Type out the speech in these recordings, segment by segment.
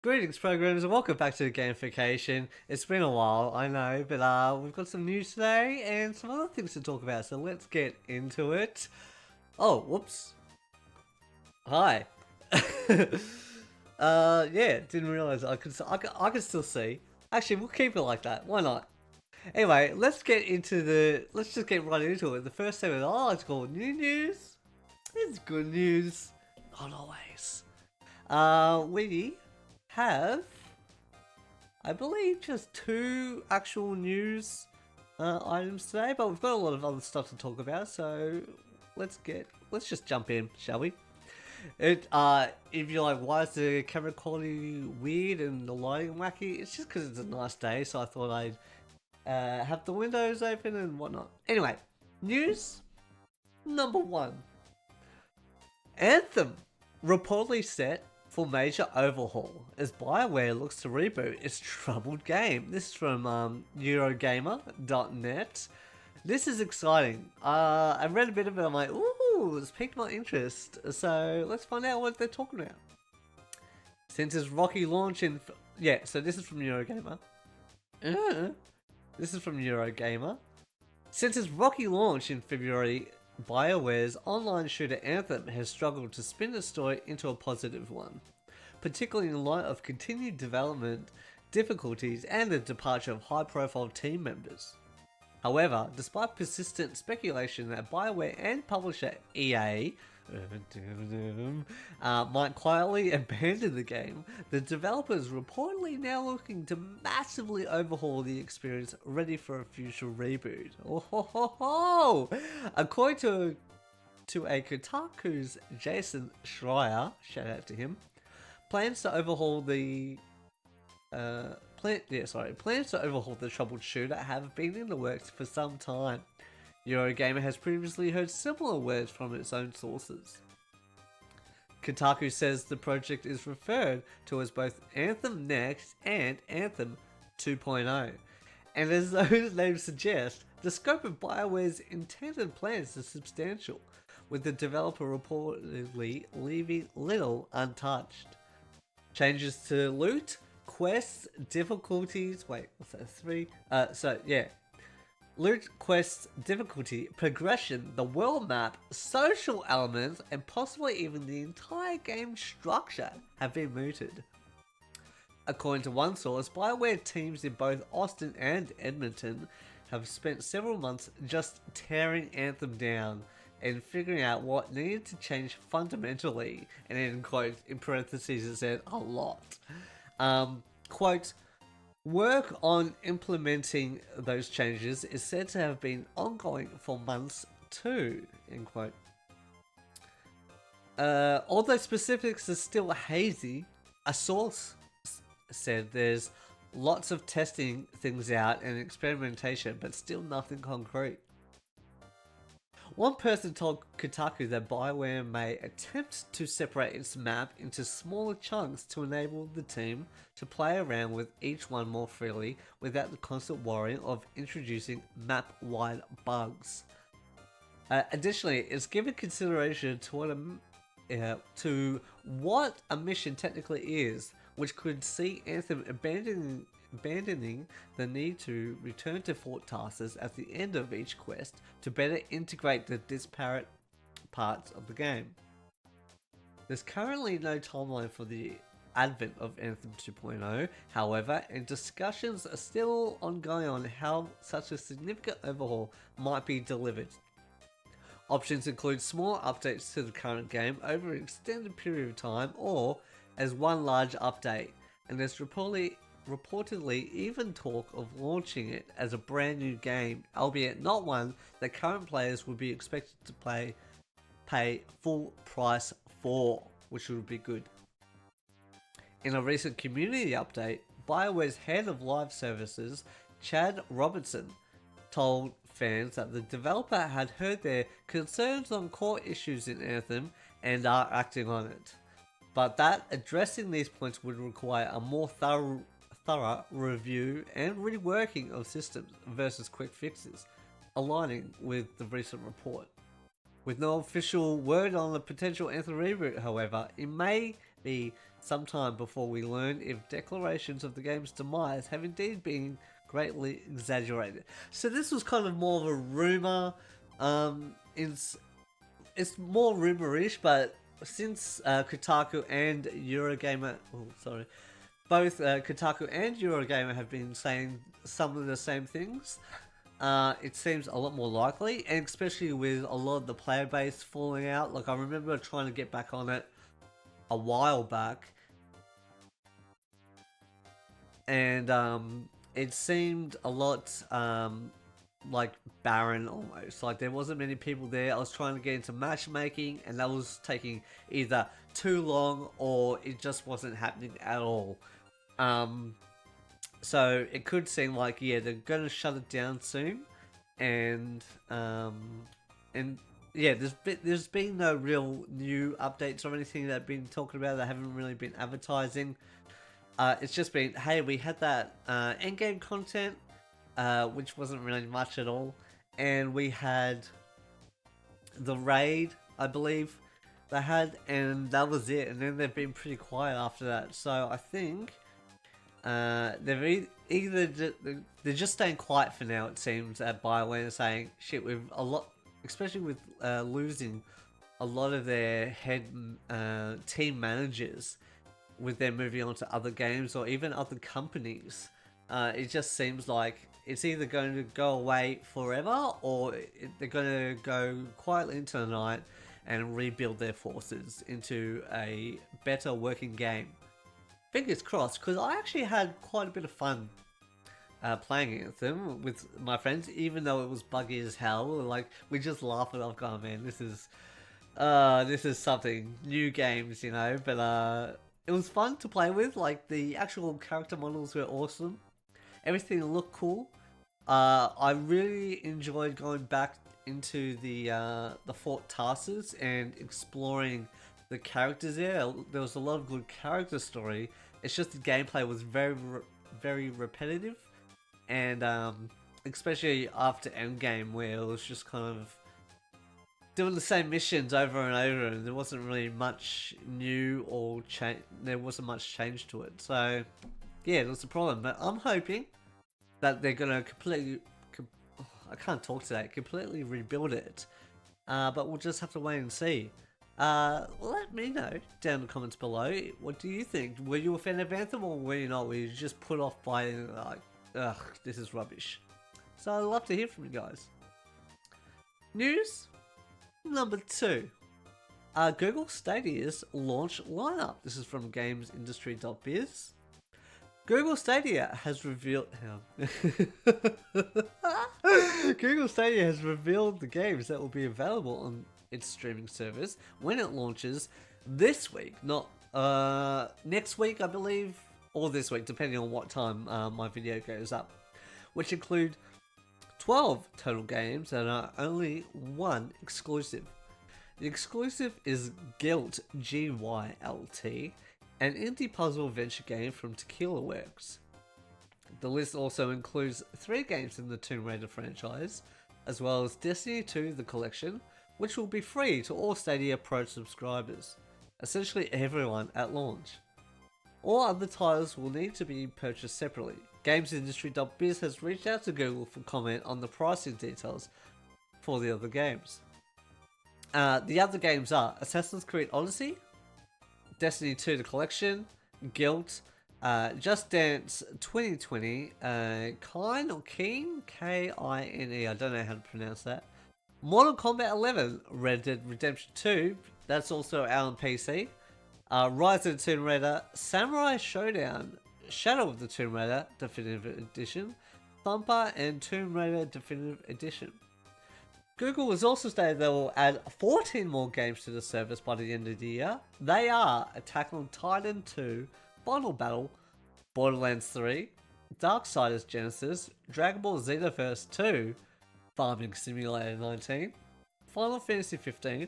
Greetings, programs, and welcome back to Gamification. It's been a while, I know, but we've got some news today and some other things to talk about, so let's get into it. Oh, whoops. Hi. Yeah, didn't realize I could still see. Actually, we'll keep it like that. Why not? Anyway, let's just get right into it. The first thing is, it's called new news. It's good news. Not always. We have, I believe, just two actual news items today, but we've got a lot of other stuff to talk about, so let's just jump in, shall we? If you're like, why is the camera quality weird and the lighting wacky? It's just because it's a nice day, so I thought I'd have the windows open and whatnot. Anyway, news number one. Anthem reportedly set for major overhaul as Bioware looks to reboot its troubled game. This is from Eurogamer.net. This is exciting. I read a bit of it. I'm like, ooh, it's piqued my interest. So let's find out what they're talking about. Since its rocky launch in... so this is from Eurogamer. This is from Eurogamer. Since its rocky launch in February, Bioware's online shooter Anthem has struggled to spin the story into a positive one, particularly in light of continued development difficulties and the departure of high-profile team members. However, despite persistent speculation that Bioware and publisher EA might quietly abandon the game, the developer is reportedly now looking to massively overhaul the experience, ready for a future reboot. According to a Kotaku's Jason Schreier, shout out to him, plans to overhaul the troubled shooter have been in the works for some time. Eurogamer has previously heard similar words from its own sources. Kotaku says the project is referred to as both Anthem Next and Anthem 2.0. And as those names suggest, the scope of Bioware's intended plans is substantial, with the developer reportedly leaving little untouched. Changes to loot, quests, difficulties... Wait, what's that? 3? Loot, quests, difficulty, progression, the world map, social elements, and possibly even the entire game structure have been mooted. According to one source, Bioware teams in both Austin and Edmonton have spent several months just tearing Anthem down and figuring out what needed to change fundamentally, and in quote, in parentheses it said, a lot. Quote, work on implementing those changes is said to have been ongoing for months too, end quote. Although specifics are still hazy, a source said there's lots of testing things out and experimentation, but still nothing concrete. One person told Kotaku that Bioware may attempt to separate its map into smaller chunks to enable the team to play around with each one more freely without the constant worry of introducing map-wide bugs. Additionally, it's given consideration to what a mission technically is, which could see Anthem abandoning the need to return to Fort Tarsus at the end of each quest to better integrate the disparate parts of the game. There's currently no timeline for the advent of Anthem 2.0, however, and discussions are still ongoing on how such a significant overhaul might be delivered. Options include small updates to the current game over an extended period of time, or as one large update, and there's reportedly even talk of launching it as a brand new game, albeit not one that current players would be expected to pay full price for, which would be good. In a recent community update, Bioware's head of live services, Chad Robertson, told fans that the developer had heard their concerns on core issues in Anthem and are acting on it, but that addressing these points would require a more thorough review and reworking of systems versus quick fixes, aligning with the recent report. With no official word on the potential Anthem reboot, however, it may be some time before we learn if declarations of the game's demise have indeed been greatly exaggerated. So this was kind of more of a rumor. It's more rumorish, but since Kotaku and Eurogamer, both Kotaku and Eurogamer have been saying some of the same things, it seems a lot more likely, and especially with a lot of the player base falling out. Like, I remember trying to get back on it a while back, and it seemed a lot like barren almost. Like, there wasn't many people there. I was trying to get into matchmaking, and that was taking either too long or it just wasn't happening at all. So it could seem like, yeah, they're gonna shut it down soon, and yeah, there's been no real new updates or anything that I've been talking about. They haven't really been advertising. It's just been, hey, we had that endgame content, which wasn't really much at all, and we had the raid, I believe they had, and that was it. And then they've been pretty quiet after that. So I think they're they're just staying quiet for now. It seems at Bioware, saying, shit, with a lot, especially with losing a lot of their head team managers, with them moving on to other games or even other companies. It just seems like it's either going to go away forever, or they're going to go quietly into the night and rebuild their forces into a better working game. Fingers crossed, because I actually had quite a bit of fun playing Anthem with my friends, even though it was buggy as hell. Like, we just laughed it off, going, man, this is something, new games, you know. But it was fun to play with. Like, the actual character models were awesome. Everything looked cool. I really enjoyed going back into the Fort Tarsus and exploring the characters there. There was a lot of good character story. It's just the gameplay was very repetitive, and especially after Endgame, where it was just kind of doing the same missions over and over, and there wasn't really much new or change. There wasn't much change to it. So yeah, that's the problem. But I'm hoping that they're gonna completely completely rebuild it. But we'll just have to wait and see. Let me know down in the comments below. What do you think? Were you a fan of Anthem, or were you not? Were you just put off by, like, ugh, this is rubbish? So I'd love to hear from you guys. News number 2. Google Stadia's launch lineup. This is from gamesindustry.biz. Google Stadia has revealed Google Stadia has revealed the games that will be available on its streaming service when it launches this week, not next week, I believe, or this week, depending on what time my video goes up, which include 12 total games and are only one exclusive. The exclusive is Guilt GYLT, an indie puzzle adventure game from Tequila Works. The list also includes 3 games in the Tomb Raider franchise, as well as Destiny 2 The Collection, which will be free to all Stadia Pro subscribers, essentially everyone at launch. All other titles will need to be purchased separately. GamesIndustry.biz has reached out to Google for comment on the pricing details for the other games. The other games are Assassin's Creed Odyssey, Destiny 2 The Collection, Guilt, Just Dance 2020, Kine or Keen, Kine, I don't know how to pronounce that, Mortal Kombat 11, Red Dead Redemption 2, that's also out on PC, Rise of the Tomb Raider, Samurai Showdown, Shadow of the Tomb Raider Definitive Edition, Thumper, and Tomb Raider Definitive Edition. Google has also stated they will add 14 more games to the service by the end of the year. They are Attack on Titan 2, Final Battle, Borderlands 3, Darksiders Genesis, Dragon Ball Xenoverse 2, Farming Simulator 19, Final Fantasy 15,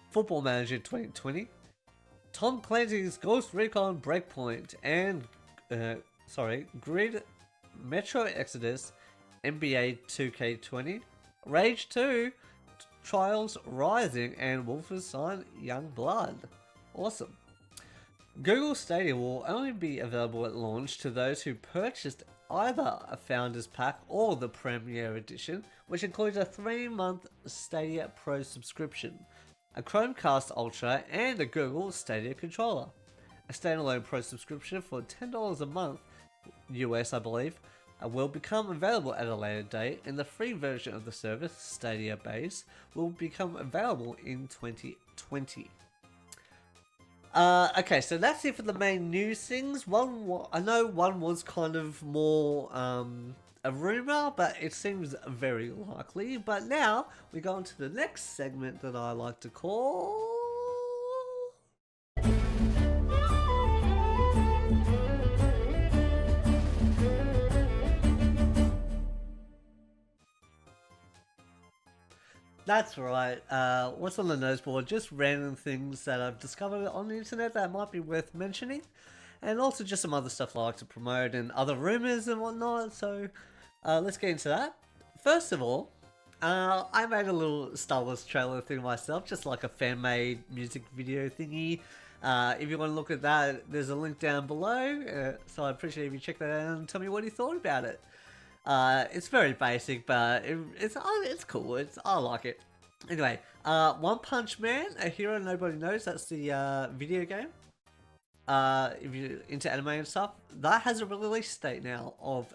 Football Manager 2020, Tom Clancy's Ghost Recon Breakpoint, and Grid, Metro Exodus, NBA 2K20, Rage 2, Trials Rising, and Wolfenstein Youngblood. Awesome. Google Stadia will only be available at launch to those who purchased either a Founders Pack or the Premier Edition, which includes a 3-month Stadia Pro subscription, a Chromecast Ultra, and a Google Stadia controller. A standalone Pro subscription for $10 a month, US I believe, will become available at a later date, and the free version of the service, Stadia Base, will become available in 2020. Okay, so that's it for the main news things. I know one was kind of more a rumor, but it seems very likely. But now we go on to the next segment that I like to call... That's right. What's on the noseboard? Just random things that I've discovered on the internet that might be worth mentioning. And also just some other stuff I like to promote and other rumors and whatnot. So let's get into that. First of all, I made a little Star Wars trailer thing myself, just like a fan-made music video thingy. If you want to look at that, there's a link down below. So I appreciate if you check that out and tell me what you thought about it. It's very basic, but it's cool. I like it. Anyway, One Punch Man, A Hero Nobody Knows. That's the video game. If you're into anime and stuff, that has a release date now of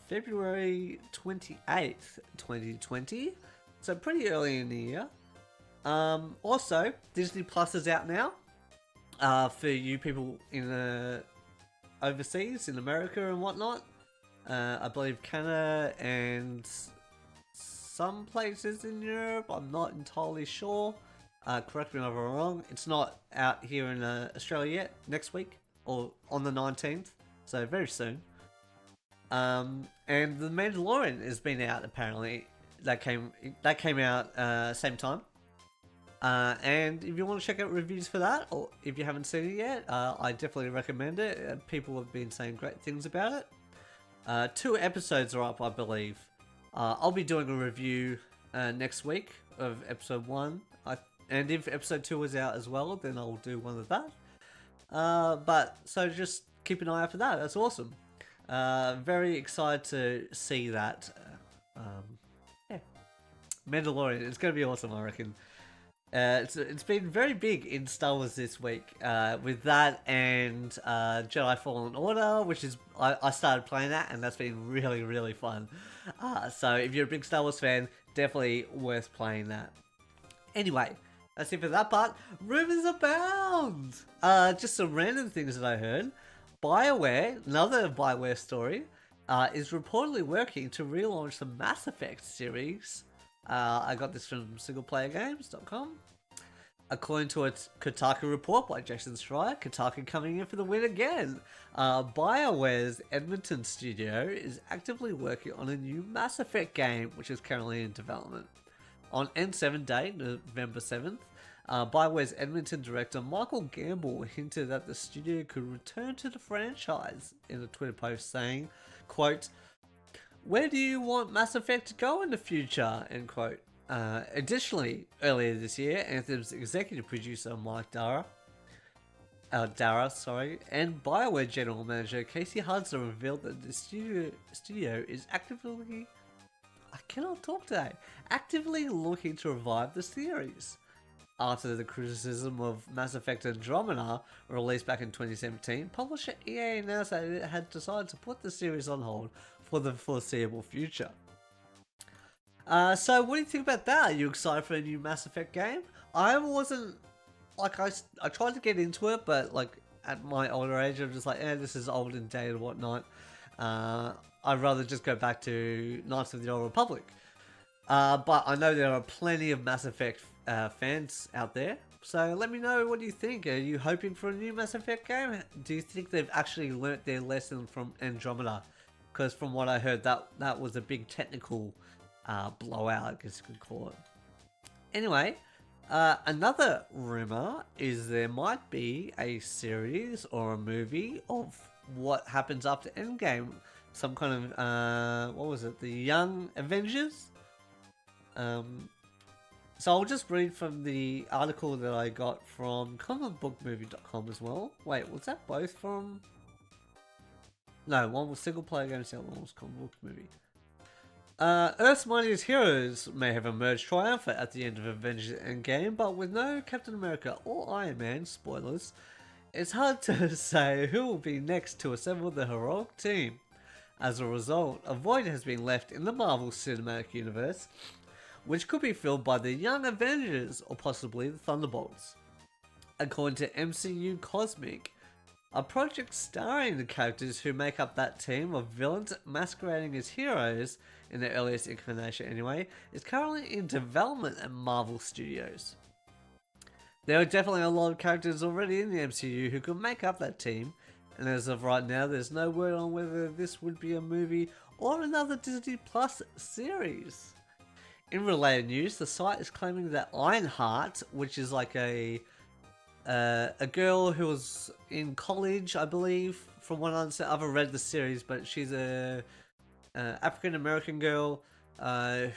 February 28th, 2020. So pretty early in the year. Also, Disney Plus is out now. For you people in overseas, in America and whatnot. I believe Canada and some places in Europe. I'm not entirely sure. Correct me if I'm wrong. It's not out here in Australia yet. Next week or on the 19th, so very soon. And The Mandalorian has been out apparently. That came out same time. And if you want to check out reviews for that, or if you haven't seen it yet, I definitely recommend it. People have been saying great things about it. 2 episodes are up, I believe. I'll be doing a review next week of episode 1. And if episode 2 is out as well, then I'll do one of that. But so just keep an eye out for that. That's awesome. Very excited to see that. Yeah, Mandalorian. It's going to be awesome, I reckon. It's been very big in Star Wars this week with that and Jedi Fallen Order, which is I started playing that and that's been really, really fun. So if you're a big Star Wars fan, definitely worth playing that. Anyway, that's it for that part. Rumors abound! Just some random things that I heard. Bioware, another Bioware story, is reportedly working to relaunch the Mass Effect series. I got this from singleplayergames.com. According to a Kotaku report by Jason Schreier, Kotaku coming in for the win again. BioWare's Edmonton studio is actively working on a new Mass Effect game, which is currently in development. On N7 Day, November 7th, BioWare's Edmonton director Michael Gamble hinted that the studio could return to the franchise in a Twitter post saying, quote, "Where do you want Mass Effect to go in the future?" End quote. Additionally, earlier this year, Anthem's executive producer Mike Dara, and BioWare general manager Casey Hudson revealed that the studio is actively looking to revive the series. After the criticism of Mass Effect Andromeda, released back in 2017, publisher EA announced that it had decided to put the series on hold for the foreseeable future. So what do you think about that? Are you excited for a new Mass Effect game? I wasn't, like, I tried to get into it, but like at my older age, I'm just like, this is old and dated and whatnot. I'd rather just go back to Knights of the Old Republic. But I know there are plenty of Mass Effect fans out there. So let me know, what do you think? Are you hoping for a new Mass Effect game? Do you think they've actually learnt their lesson from Andromeda? Because from what I heard, that was a big technical blowout, I guess you could call it. Anyway, another rumor is there might be a series or a movie of what happens after Endgame. Some kind of, what was it? The Young Avengers? So I'll just read from the article that I got from comicbookmovie.com as well. Wait, was that both from... No, one was single player games, the other one was comic book movie. Earth's mightiest heroes may have emerged triumphant at the end of Avengers Endgame, but with no Captain America or Iron Man, spoilers, it's hard to say who will be next to assemble the heroic team. As a result, a void has been left in the Marvel Cinematic Universe, which could be filled by the Young Avengers or possibly the Thunderbolts. According to MCU Cosmic, a project starring the characters who make up that team of villains masquerading as heroes, in their earliest incarnation anyway, is currently in development at Marvel Studios. There are definitely a lot of characters already in the MCU who could make up that team, and as of right now there's no word on whether this would be a movie or another Disney Plus series. In related news, the site is claiming that Ironheart, which is like a girl who was in college, I believe, from what I understand. I haven't read the series, but she's a African American girl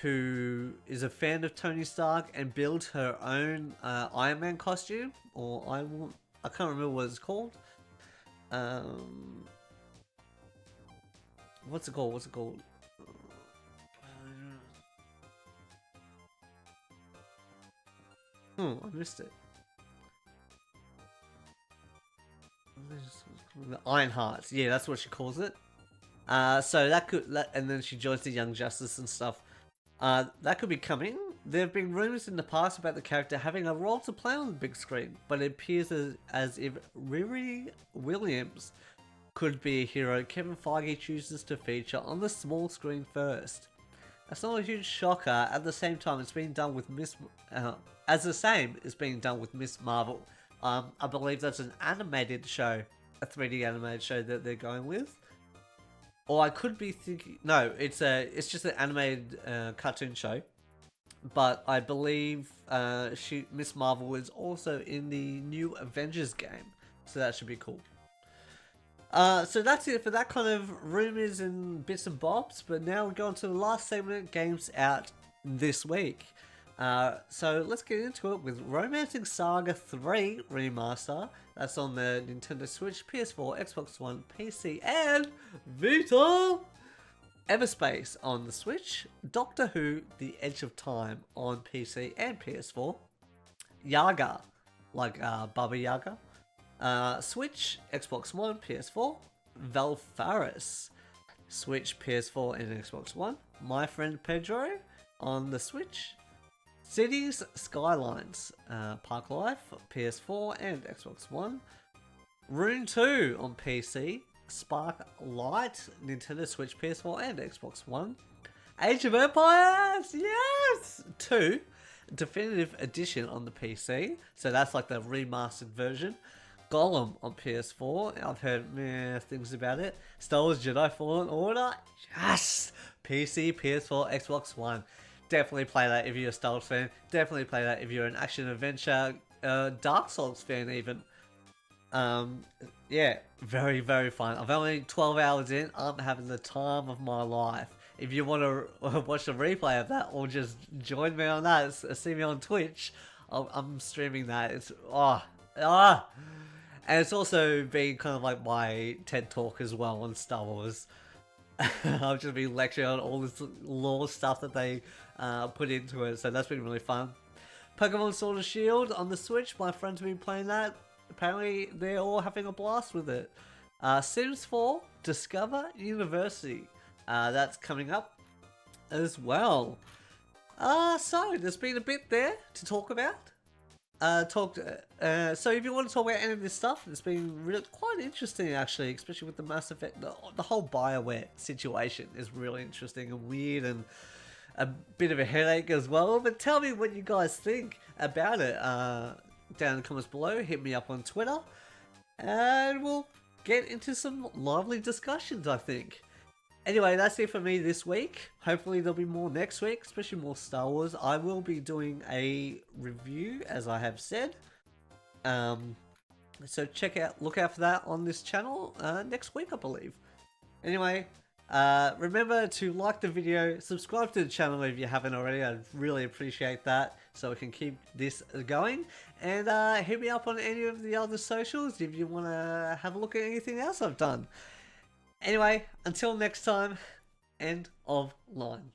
who is a fan of Tony Stark and built her own Iron Man costume, or I can't remember what it's called. What's it called? I missed it. The Ironhearts, yeah, that's what she calls it. So and then she joins the Young Justice and stuff. That could be coming. There have been rumors in the past about the character having a role to play on the big screen, but it appears as if Riri Williams could be a hero Kevin Feige chooses to feature on the small screen first. That's not a huge shocker. At the same time, it's being done with Miss Marvel. I believe that's an animated show, a 3D animated show that they're going with. Or I could be thinking, no, it's just an animated cartoon show. But I believe Miss Marvel is also in the new Avengers game, so that should be cool. So that's it for that kind of rumors and bits and bobs. But now we're going to the last segment, games out this week. So let's get into it with Romancing Saga 3 Remaster. That's on the Nintendo Switch, PS4, Xbox One, PC, and Vita. Everspace on the Switch. Doctor Who: The Edge of Time on PC and PS4. Yaga, like Baba Yaga. Switch, Xbox One, PS4. Valfaris, Switch, PS4, and Xbox One. My Friend Pedro on the Switch. Cities Skylines, Park Life, PS4 and Xbox One. Rune 2 on PC. Spark Light, Nintendo Switch, PS4 and Xbox One. Age of Empires, yes! 2, Definitive Edition on the PC. So that's like the remastered version. Gollum on PS4. I've heard things about it. Star Wars Jedi Fallen Order, yes! PC, PS4, Xbox One. Definitely play that if you're a Star Wars fan. Definitely play that if you're an action adventure, Dark Souls fan even. Yeah, very, very fun. I've only 12 hours in. I'm having the time of my life. If you want to watch a replay of that or just join me on that, see me on Twitch, I'm streaming that. It's and it's also been kind of like my TED talk as well on Star Wars. I've just been lecturing on all this lore stuff that they put into it, so that's been really fun. Pokemon Sword and Shield on the Switch, my friends have been playing that. Apparently they're all having a blast with it. Sims 4 Discover University, that's coming up as well. So there's been a bit there to talk about. So if you want to talk about any of this stuff, it's been really quite interesting actually, especially with the Mass Effect. The whole Bioware situation is really interesting and weird and a bit of a headache as well. But tell me what you guys think about it down in the comments below. Hit me up on Twitter and we'll get into some lively discussions, I think. Anyway, that's it for me this week. Hopefully there'll be more next week, especially more Star Wars. I will be doing a review, as I have said. So look out for that on this channel next week, I believe. Anyway, Remember to like the video, subscribe to the channel if you haven't already. I'd really appreciate that so we can keep this going. And hit me up on any of the other socials if you want to have a look at anything else I've done. Anyway, until next time, end of line.